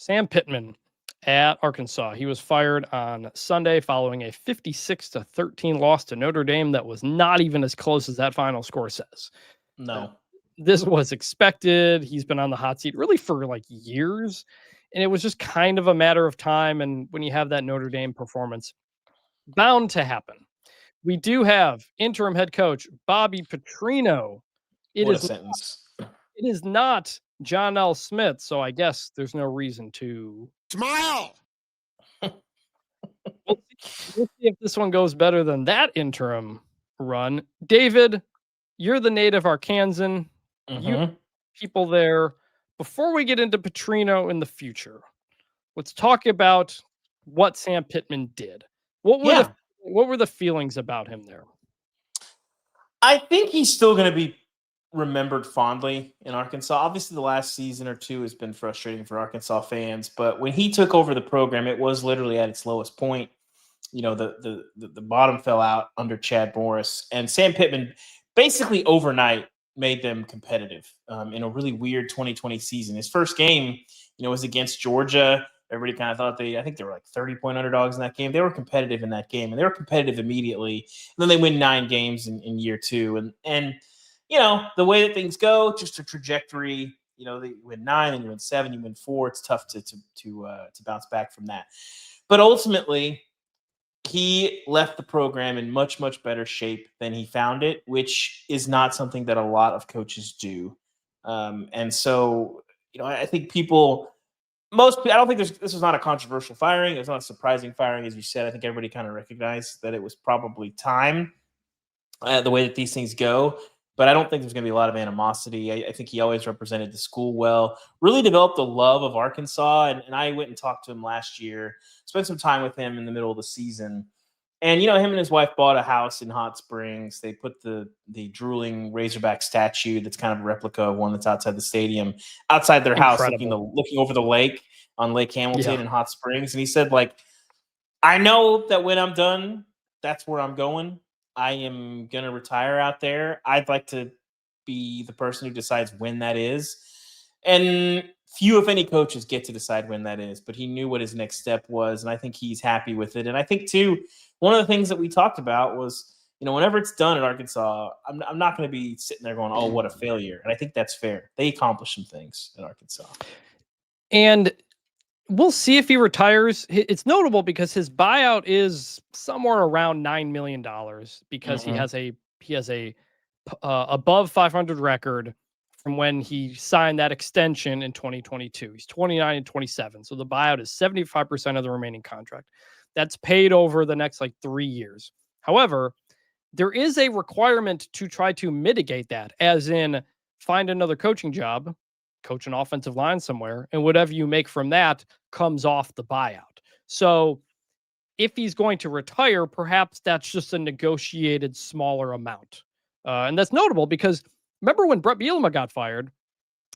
Sam Pittman at Arkansas. He was fired on Sunday following a 56-13 loss to Notre Dame that was not even as close as that final score says. No. This was expected. He's been on the hot seat really for like years, and it was just kind of a matter of time. And when you have that Notre Dame performance, bound to happen. We do have interim head coach Bobby Petrino. What a sentence. It is not John L. Smith, so I guess there's no reason to smile. We'll see if this one goes better than that interim run. David, you're the native Arkansan. You people there. Before we get into Petrino in the future, let's talk about what Sam Pittman did. What were the feelings about him there? I think he's still going to be remembered fondly in Arkansas. Obviously, the last season or two has been frustrating for Arkansas fans, but when he took over the program, it was literally at its lowest point. You know, the bottom fell out under Chad Morris, and Sam Pittman basically overnight made them competitive in a really weird 2020 season. His first game, was against Georgia. Everybody kind of thought I think they were like 30-point underdogs in that game. They were competitive in that game, and they were competitive immediately. And then they win 9 games in year 2. And the way that things go, just a trajectory. They win 9, and you win 7, you win 4. It's tough to bounce back from that. But ultimately, he left the program in much, much better shape than he found it, which is not something that a lot of coaches do. And so, I think I don't think this was not a controversial firing. It was not a surprising firing, as you said. I think everybody kind of recognized that it was probably time, the way that these things go. But I don't think there's going to be a lot of animosity. I think he always represented the school well, really developed a love of Arkansas. And I went and talked to him last year, spent some time with him in the middle of the season. And, him and his wife bought a house in Hot Springs. They put the drooling Razorback statue that's kind of a replica of one that's outside the stadium, outside their house, looking over the lake on Lake Hamilton in Hot Springs. And he said, I know that when I'm done, that's where I'm going. I am going to retire out there. I'd like to be the person who decides when that is. And few, if any, coaches get to decide when that is. But he knew what his next step was, and I think he's happy with it. And I think, too, one of the things that we talked about was, whenever it's done at Arkansas, I'm not going to be sitting there going, oh, what a failure. And I think that's fair. They accomplished some things at Arkansas. And we'll see if he retires. It's notable because his buyout is somewhere around $9 million because he has a above 500 record from when he signed that extension in 2022. He's 29 and 27. So the buyout is 75% of the remaining contract. That's paid over the next 3 years. However, there is a requirement to try to mitigate that, as in find another coaching job, coach an offensive line somewhere, and whatever you make from that comes off the buyout. So if he's going to retire, perhaps that's just a negotiated smaller amount. And that's notable because remember when Brett Bielema got fired,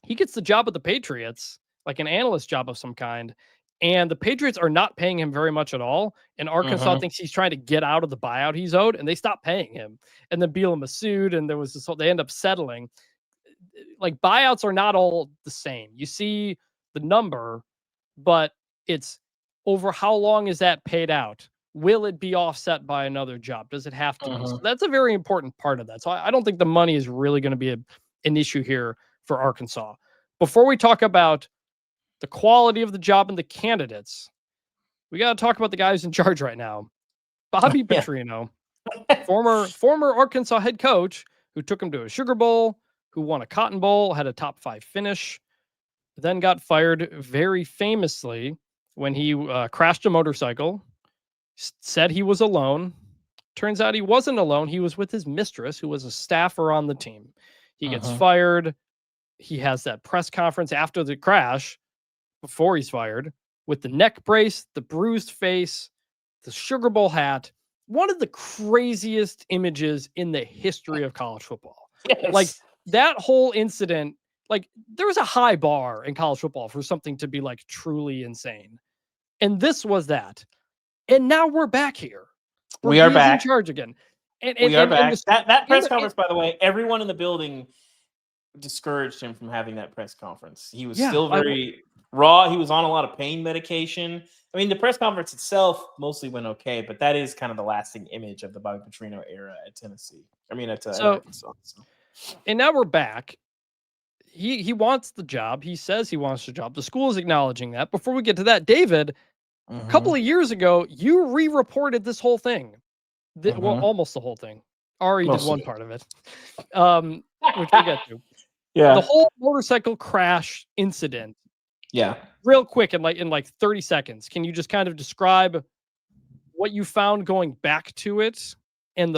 he gets the job at the Patriots, like an analyst job of some kind, and the Patriots are not paying him very much at all. And Arkansas thinks he's trying to get out of the buyout he's owed, and they stopped paying him. And then Bielema sued, and there was this whole, they end up settling. Buyouts are not all the same. You see the number, but it's over how long is that paid out? Will it be offset by another job? Does it have to be? So that's a very important part of that. So I don't think the money is really going to be an issue here for Arkansas. Before we talk about the quality of the job and the candidates, we got to talk about the guy who's in charge right now. Bobby Petrino, former Arkansas head coach who took him to a Sugar Bowl, who won a Cotton Bowl, had a top 5 finish, then got fired very famously when he crashed a motorcycle, said he was alone. Turns out he wasn't alone. He was with his mistress, who was a staffer on the team. He gets fired. He has that press conference after the crash, before he's fired, with the neck brace, the bruised face, the Sugar Bowl hat. One of the craziest images in the history of college football. Yes. That whole incident, there was a high bar in college football for something to be truly insane. And this was that. And now we're back here. We are back. In charge again. We are back. That press conference, by the way, everyone in the building discouraged him from having that press conference. He was still very raw. He was on a lot of pain medication. I mean, the press conference itself mostly went okay, but that is kind of the lasting image of the Bobby Petrino era at Tennessee. I mean, at Arkansas. So. And now we're back. He wants the job. He says he wants the job. The school is acknowledging that. Before we get to that, David, a couple of years ago, you re-reported this whole thing. Well, almost the whole thing. Ari did one part of it, which we'll get to. Yeah. The whole motorcycle crash incident. Yeah. Real quick, in like 30 seconds, can you just kind of describe what you found going back to it? And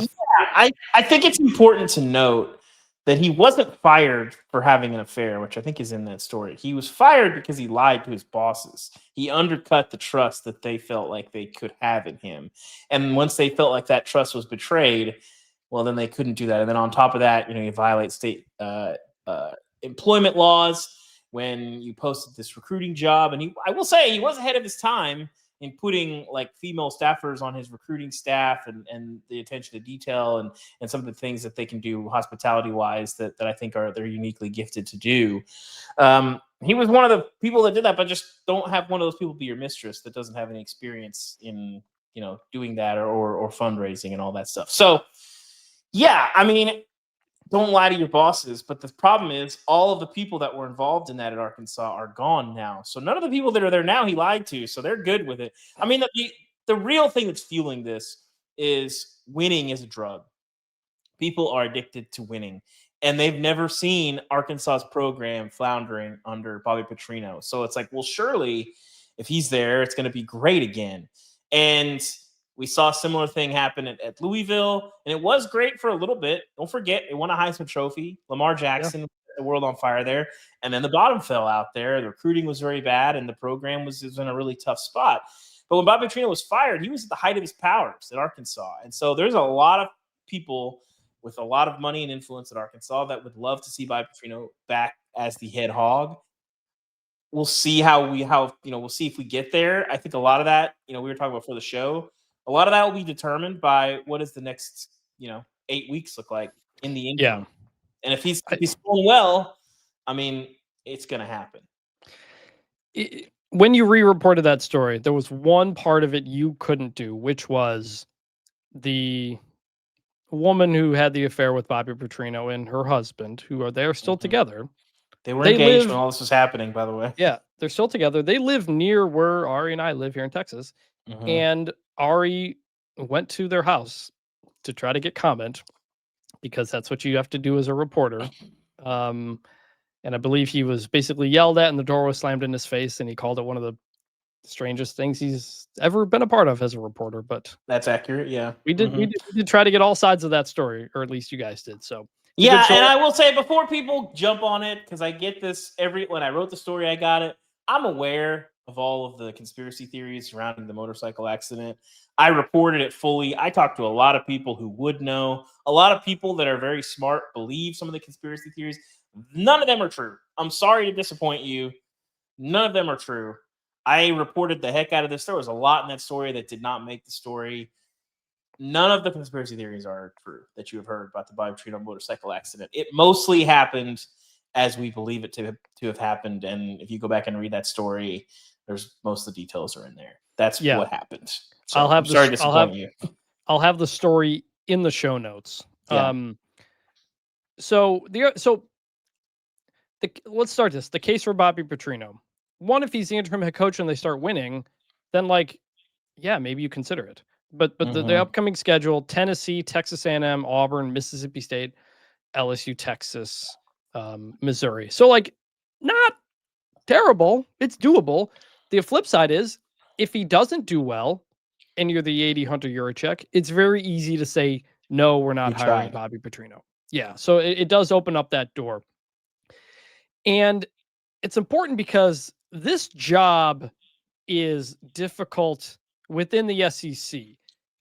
I think it's important to note that he wasn't fired for having an affair, which I think is in that story. He was fired because he lied to his bosses. He undercut the trust that they felt like they could have in him. And once they felt like that trust was betrayed, well, then they couldn't do that. And then on top of that, you violate state employment laws when you posted this recruiting job. And I will say he was ahead of his time in putting like female staffers on his recruiting staff and the attention to detail and some of the things that they can do hospitality wise that I think they're uniquely gifted to do. He was one of the people that did that, but just don't have one of those people be your mistress that doesn't have any experience in, doing that or fundraising and all that stuff. So yeah, I mean, don't lie to your bosses. But the problem is all of the people that were involved in that at Arkansas are gone now. So none of the people that are there now he lied to. So they're good with it. I mean, the real thing that's fueling this is winning is a drug. People are addicted to winning. And they've never seen Arkansas's program floundering under Bobby Petrino. So it's like, well, surely if he's there, it's going to be great again. And we saw a similar thing happen at Louisville, and it was great for a little bit. Don't forget, it won a Heisman Trophy. Lamar Jackson, the world on fire there. And then the bottom fell out there. The recruiting was very bad, and the program was in a really tough spot. But when Bobby Petrino was fired, he was at the height of his powers at Arkansas. And so there's a lot of people with a lot of money and influence at Arkansas that would love to see Bobby Petrino back as the head hog. We'll see we'll see if we get there. I think a lot of that, we were talking about for the show, a lot of that will be determined by what does the next, 8 weeks look like in the interim. Yeah. And if he's going well, I mean, it's going to happen. When you re-reported that story, there was one part of it you couldn't do, which was the woman who had the affair with Bobby Petrino and her husband, they're still together. They were engaged when all this was happening, by the way. Yeah, they're still together. They live near where Ari and I live here in Texas. And Ari went to their house to try to get comment because that's what you have to do as a reporter. And I believe he was basically yelled at and the door was slammed in his face, and he called it one of the strangest things he's ever been a part of as a reporter. But that's accurate. Yeah, we did try to get all sides of that story, or at least you guys did. So yeah, and I will say before people jump on it, because I get this when I wrote the story, I got it. I'm aware of all of the conspiracy theories surrounding the motorcycle accident. I reported it fully. I talked to a lot of people who would know. A lot of people that are very smart believe some of the conspiracy theories. None of them are true. I'm sorry to disappoint you. None of them are true. I reported the heck out of this. There was a lot in that story that did not make the story. None of the conspiracy theories are true that you have heard about the Bobby Petrino motorcycle accident. It mostly happened as we believe it to have happened. And if you go back and read that story, there's most of the details are in there. That's what happened. So I'll have I'll have the story in the show notes. Yeah. Let's start this. The case for Bobby Petrino. One, if he's the interim head coach and they start winning, then maybe you consider it. But the upcoming schedule: Tennessee, Texas A&M, Auburn, Mississippi State, LSU, Texas, Missouri. So not terrible. It's doable. The flip side is if he doesn't do well and you're the 80 Hunter Yurachek, it's very easy to say, no, we're not hiring Bobby Petrino. Yeah. So it does open up that door. And it's important because this job is difficult within the SEC.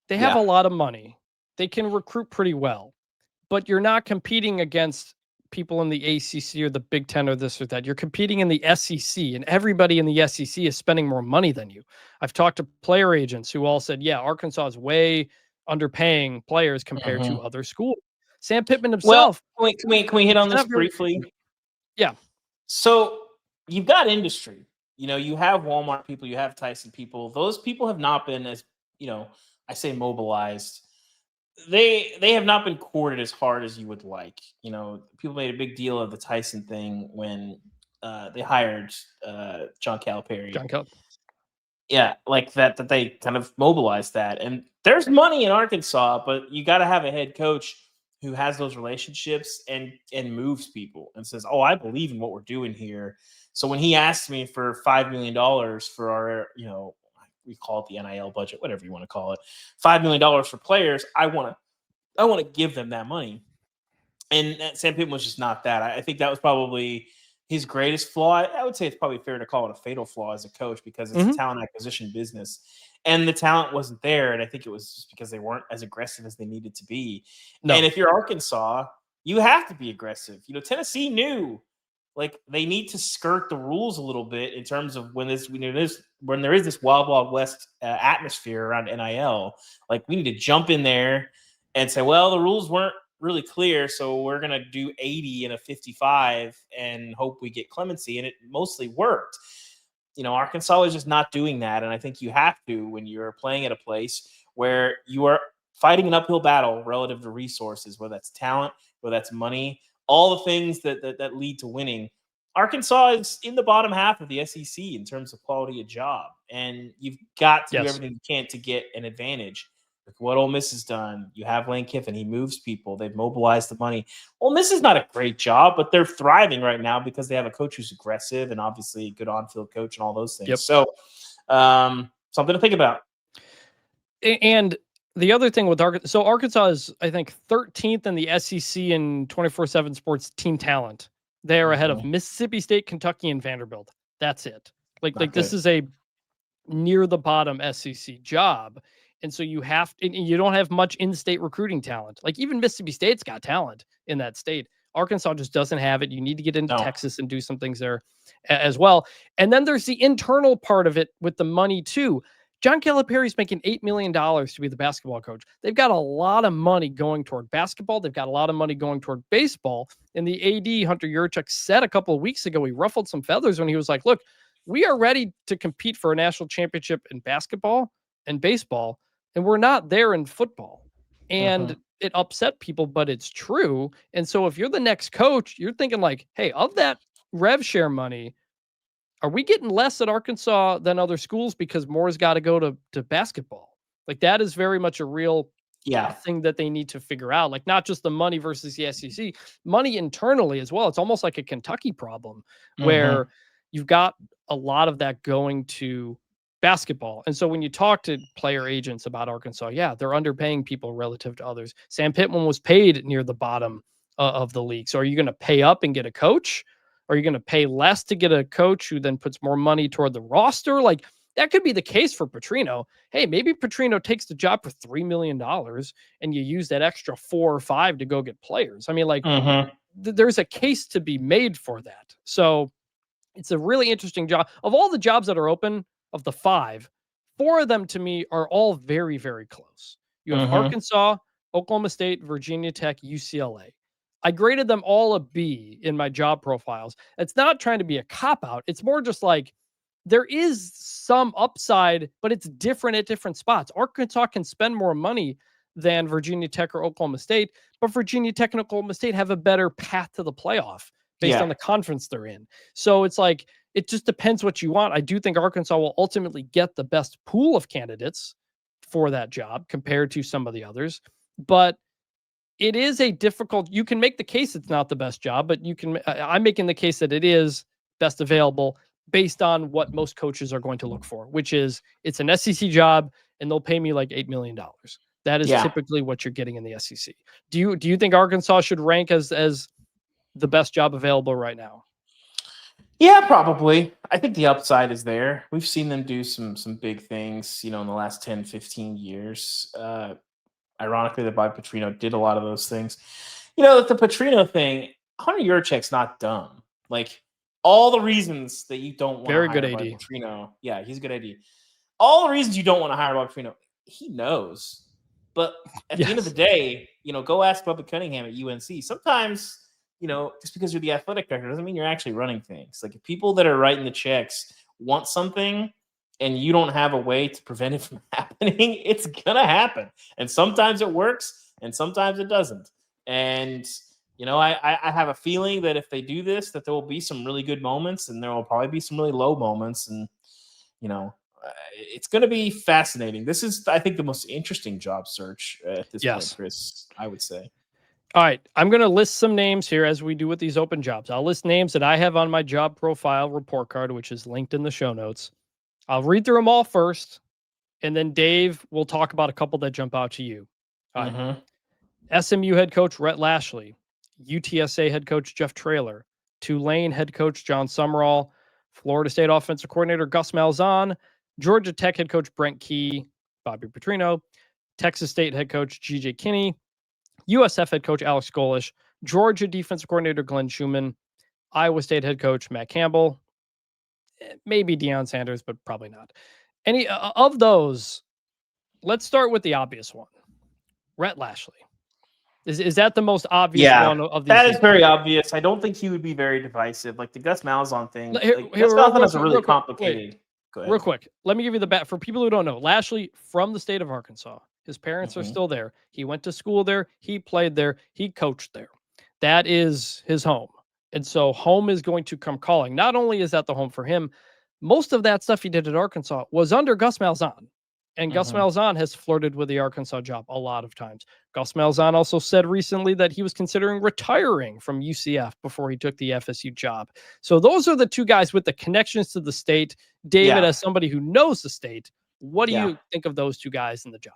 They have a lot of money. They can recruit pretty well, but you're not competing against people in the ACC or the Big Ten or this or that. You're competing in the SEC, and everybody in the SEC is spending more money than you. I've talked to player agents who all said, Arkansas is way underpaying players compared to other schools. Sam Pittman himself. Well, can we hit on this briefly? Yeah. So you've got industry. You have Walmart people, you have Tyson people. Those people have not been as, I say mobilized. They have not been courted as hard as you would like. People made a big deal of the Tyson thing when they hired John Calipari. John Kelly. Yeah, like that they kind of mobilized that. And there's money in Arkansas, but you got to have a head coach who has those relationships and moves people and says, "Oh, I believe in what we're doing here." So when he asked me for $5 million for our, we call it the NIL budget, whatever you want to call it, $5 million for players, I want to give them that money. And Sam Pittman was just not that. I think that was probably his greatest flaw. I would say it's probably fair to call it a fatal flaw as a coach because it's a talent acquisition business. And the talent wasn't there. And I think it was just because they weren't as aggressive as they needed to be. No. And if you're Arkansas, you have to be aggressive. Tennessee knew like they need to skirt the rules a little bit in terms of when there is this wild, wild west atmosphere around NIL. Like we need to jump in there and say, well, the rules weren't really clear, so we're going to do 80 and a 55 and hope we get clemency, and it mostly worked. Arkansas is just not doing that, and I think you have to when you're playing at a place where you are fighting an uphill battle relative to resources, whether that's talent, whether that's money, all the things that lead to winning. Arkansas is in the bottom half of the SEC in terms of quality of job, and you've got to do everything you can to get an advantage. What Ole Miss has done, you have Lane Kiffin. He moves people. They've mobilized the money. Ole Miss is not a great job, but they're thriving right now because they have a coach who's aggressive and obviously a good on-field coach and all those things. Yep. So something to think about. And the other thing with Arkansas, so Arkansas is, I think, 13th in the SEC in 24/7 sports team talent. They are ahead of Mississippi State, Kentucky, and Vanderbilt. That's it. Like this is a near the bottom SEC job. And so you don't have much in-state recruiting talent. Like even Mississippi State's got talent in that state. Arkansas just doesn't have it. You need to get into Texas and do some things there as well. And then there's the internal part of it with the money too. John Calipari's making $8 million to be the basketball coach. They've got a lot of money going toward basketball. They've got a lot of money going toward baseball. And the AD, Hunter Yurchuk, said a couple of weeks ago, he ruffled some feathers when he was like, look, we are ready to compete for a national championship in basketball and baseball, and we're not there in football. And it upset people, but it's true. And so if you're the next coach, you're thinking like, hey, of that rev share money, are we getting less at Arkansas than other schools because more's got to go to basketball? Like that is very much a real thing that they need to figure out. Like not just the money versus the SEC, money internally as well. It's almost like a Kentucky problem where you've got a lot of that going to basketball. And so when you talk to player agents about Arkansas, they're underpaying people relative to others. Sam Pittman was paid near the bottom of the league. So are you going to pay up and get a coach? Are you going to pay less to get a coach who then puts more money toward the roster? Like that could be the case for Petrino. Hey, maybe Petrino takes the job for $3 million and you use that extra 4 or 5 to go get players. I mean, like there's a case to be made for that. So it's a really interesting job. Of all the jobs that are open, of the 5, 4 of them to me are all very, very close. You have Arkansas, Oklahoma State, Virginia Tech, UCLA. I graded them all a B in my job profiles. It's not trying to be a cop-out. It's more just like there is some upside, but it's different at different spots. Arkansas can spend more money than Virginia Tech or Oklahoma State, but Virginia Tech and Oklahoma State have a better path to the playoff based on the conference they're in. So it's like, it just depends what you want. I do think Arkansas will ultimately get the best pool of candidates for that job compared to some of the others, but it is a difficult, you can make the case it's not the best job, but I'm making the case that it is best available based on what most coaches are going to look for, which is it's an SEC job and they'll pay me like $8 million. That is typically what you're getting in the SEC. Do you think Arkansas should rank as the best job available right now? Yeah, probably. I think the upside is there. We've seen them do some big things, in the last 10, 15 years. Ironically, the by Petrino did a lot of those things. The Petrino thing, Hunter Yurchuk's not dumb. Like all the reasons that you don't want to hire by Petrino. Yeah, he's a good AD. All the reasons you don't want to hire by Petrino, he knows. But at the end of the day, go ask Bubba Cunningham at UNC. Sometimes, just because you're the athletic director doesn't mean you're actually running things. Like if people that are writing the checks want something and you don't have a way to prevent it from happening, it's gonna happen. And sometimes it works and sometimes it doesn't. And I have a feeling that if they do this, that there will be some really good moments and there will probably be some really low moments. And it's going to be fascinating. This is, I think, the most interesting job search at this point, Chris, I would say. All right. I'm going to list some names here as we do with these open jobs. I'll list names that I have on my job profile report card, which is linked in the show notes. I'll read through them all first, and then Dave will talk about a couple that jump out to you. All right. SMU head coach Rhett Lashley, UTSA head coach Jeff Traylor, Tulane head coach John Summerall, Florida State offensive coordinator Gus Malzahn, Georgia Tech head coach Brent Key, Bobby Petrino, Texas State head coach G.J. Kinney, USF head coach Alex Golish, Georgia defensive coordinator Glenn Schumann, Iowa State head coach Matt Campbell, maybe Deion Sanders, but probably not. Any of those, let's start with the obvious one, Rhett Lashley. Is that the most obvious one of these? That is very obvious. I don't think he would be very divisive. Like the Gus Malzahn thing. Gus Malzahn is a really complicated. Go ahead. Real quick, let me give you the bat for people who don't know. Lashley from the state of Arkansas. His parents are still there. He went to school there. He played there. He coached there. That is his home. And so home is going to come calling. Not only is that the home for him, most of that stuff he did at Arkansas was under Gus Malzahn. And Gus Malzahn has flirted with the Arkansas job a lot of times. Gus Malzahn also said recently that he was considering retiring from UCF before he took the FSU job. So those are the two guys with the connections to the state. David, as somebody who knows the state, what do you think of those two guys in the job?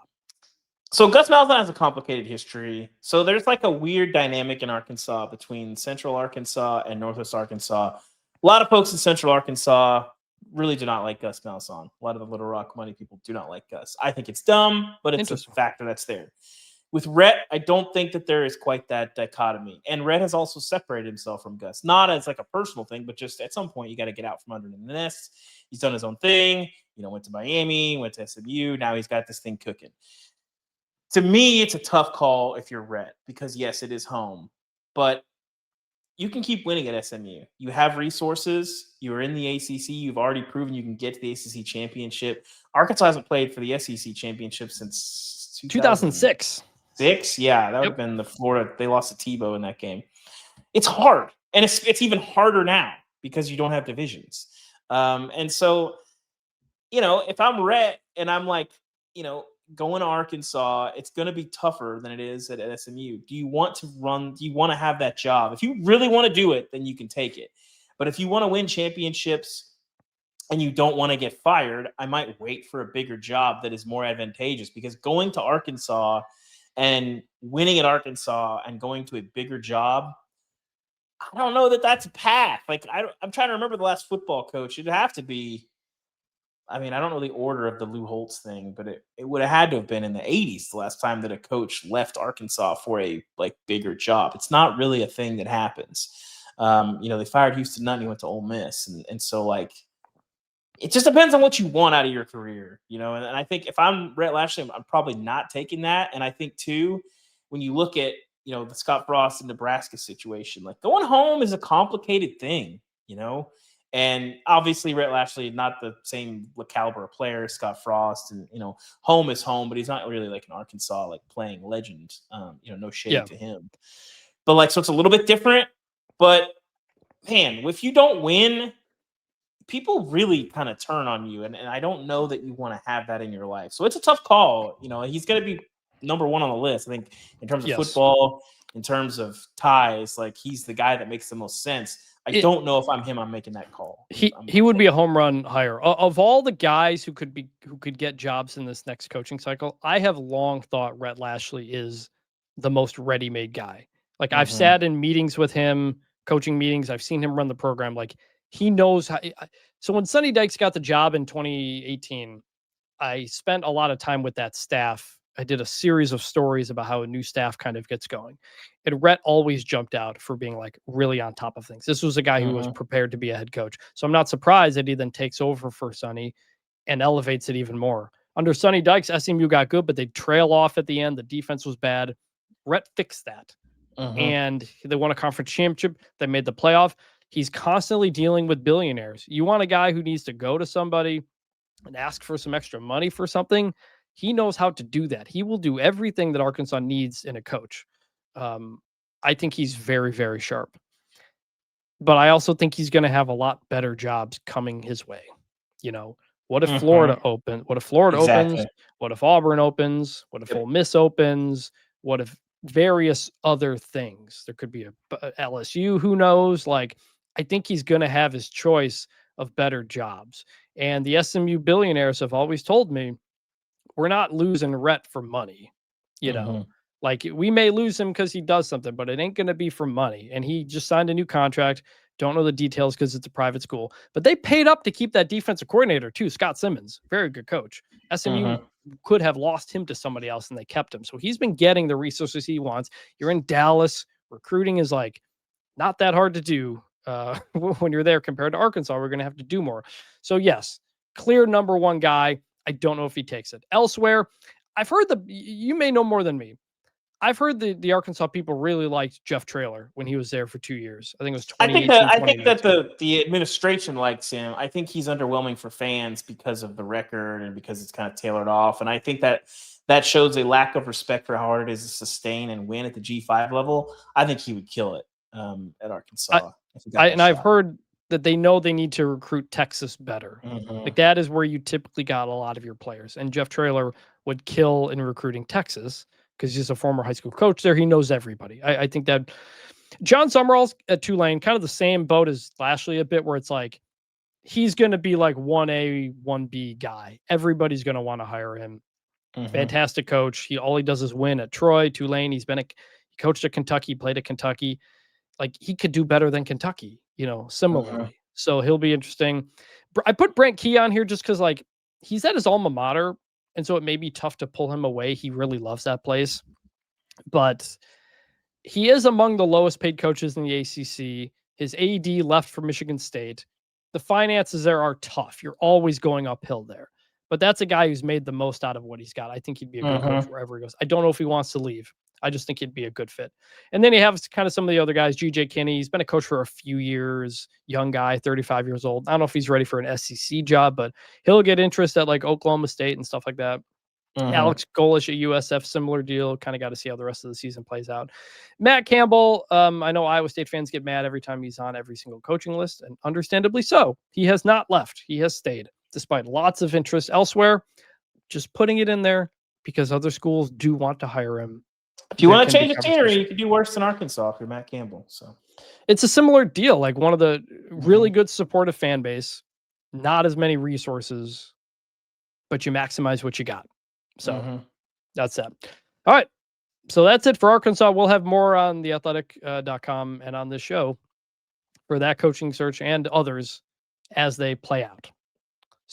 So Gus Malzahn has a complicated history. So there's like a weird dynamic in Arkansas between Central Arkansas and Northwest Arkansas. A lot of folks in Central Arkansas really do not like Gus Malzahn. A lot of the Little Rock money people do not like Gus. I think it's dumb, but it's a factor that's there. With Rhett, I don't think that there is quite that dichotomy. And Rhett has also separated himself from Gus, not as like a personal thing, but just at some point you got to get out from under the nest. He's done his own thing. Went to Miami, went to SMU. Now he's got this thing cooking. To me, it's a tough call if you're Rhett because yes, it is home, but you can keep winning at SMU. You have resources. You're in the ACC. You've already proven you can get to the ACC championship. Arkansas hasn't played for the SEC championship since 2006. Yeah, that would have been the Florida. They lost to Tebow in that game. It's hard, and it's even harder now because you don't have divisions. And so, if I'm Rhett and I'm like, going to Arkansas, it's going to be tougher than it is at SMU. Do you want to run? Do you want to have that job? If you really want to do it, then you can take it. But if you want to win championships and you don't want to get fired, I might wait for a bigger job that is more advantageous because going to Arkansas and winning at Arkansas and going to a bigger job, I don't know that that's a path. Like I'm trying to remember the last football coach. It'd have to be, I mean, I don't know the order of the Lou Holtz thing, but it would have had to have been in the 80s the last time that a coach left Arkansas for a bigger job. It's not really a thing that happens. They fired Houston Nutt and he went to Ole Miss. And so it just depends on what you want out of your career, and I think if I'm Rhett Lashley, I'm probably not taking that. And I think too, when you look at, the Scott Frost and Nebraska situation, going home is a complicated thing, and obviously Rhett Lashley, not the same caliber of player as Scott Frost, and home is home, but he's not really like an Arkansas playing legend. No shade to him, but so it's a little bit different. But man, if you don't win, people really kind of turn on you, and I don't know that you want to have that in your life. So it's a tough call. He's going to be number one on the list, I think, in terms of football, in terms of ties. He's the guy that makes the most sense. I don't know if I'm him. I'm making that call. He would be a home run hire. Of all the guys who could get jobs in this next coaching cycle, I have long thought Rhett Lashley is the most ready-made guy. I've sat in meetings with him, coaching meetings. I've seen him run the program. He knows how. So when Sonny Dykes got the job in 2018, I spent a lot of time with that staff. I did a series of stories about how a new staff kind of gets going. And Rhett always jumped out for being really on top of things. This was a guy who was prepared to be a head coach. So I'm not surprised that he then takes over for Sonny and elevates it even more. Under Sonny Dykes, SMU got good, but they trail off at the end. The defense was bad. Rhett fixed that. And they won a conference championship. They made the playoff. He's constantly dealing with billionaires. You want a guy who needs to go to somebody and ask for some extra money for something. He knows how to do that. He will do everything that Arkansas needs in a coach. I think he's very, very sharp. But I also think he's going to have a lot better jobs coming his way. You know, what if Florida opens? What if Florida opens? What if Auburn opens? What if Ole Miss opens? What if various other things? There could be a LSU, who knows? Like, I think he's going to have his choice of better jobs. And the SMU billionaires have always told me, we're not losing Rhett for money. You know, like, we may lose him because he does something, but it ain't going to be for money. And he just signed a new contract. Don't know the details because it's a private school, but they paid up to keep that defensive coordinator too, Scott Simmons, very good coach. SMU could have lost him to somebody else and they kept him. So he's been getting the resources he wants. You're in Dallas. Recruiting is like not that hard to do when you're there compared to Arkansas. We're going to have to do more. So yes, clear number one guy. I don't know if he takes it. Elsewhere, I've heard you may know more than me. I've heard the Arkansas people really liked Jeff Traylor when he was there for 2 years. I think it was 2018. I think that the administration likes him. I think he's underwhelming for fans because of the record and because it's kind of tailored off. And I think that shows a lack of respect for how hard it is to sustain and win at the G5 level. I think he would kill it at Arkansas. I've heard that they know they need to recruit Texas better. Like, that is where you typically got a lot of your players. And Jeff Traylor would kill in recruiting Texas, because he's a former high school coach there. He knows everybody. I think that John Summerall's at Tulane, kind of the same boat as Lashley a bit, where it's like, he's going to be like 1A, 1B guy. Everybody's going to want to hire him. Fantastic coach. All he does is win at Troy, Tulane. He coached at Kentucky, played at Kentucky. Like, he could do better than Kentucky, similarly. So he'll be interesting. I put Brent Key on here just because, like, he's at his alma mater. And so it may be tough to pull him away. He really loves that place. But he is among the lowest paid coaches in the ACC. His AD left for Michigan State. The finances there are tough. You're always going uphill there. But that's a guy who's made the most out of what he's got. I think he'd be a good coach wherever he goes. I don't know if he wants to leave. I just think he'd be a good fit. And then you have kind of some of the other guys. GJ Kinney, he's been a coach for a few years. Young guy, 35 years old. I don't know if he's ready for an SEC job, but he'll get interest at like Oklahoma State and stuff like that. Alex Golish at USF, similar deal. Kind of got to see how the rest of the season plays out. Matt Campbell, I know Iowa State fans get mad every time he's on every single coaching list, and understandably so. He has not left. He has stayed, despite lots of interest elsewhere. Just putting it in there because other schools do want to hire him. If you want to change the scenery, you could do worse than Arkansas if you're Matt Campbell. So it's a similar deal. Like, one of the really good supportive fan base, not as many resources, but you maximize what you got. So that's that. All right. So that's it for Arkansas. We'll have more on theathletic.com and on this show for that coaching search and others as they play out.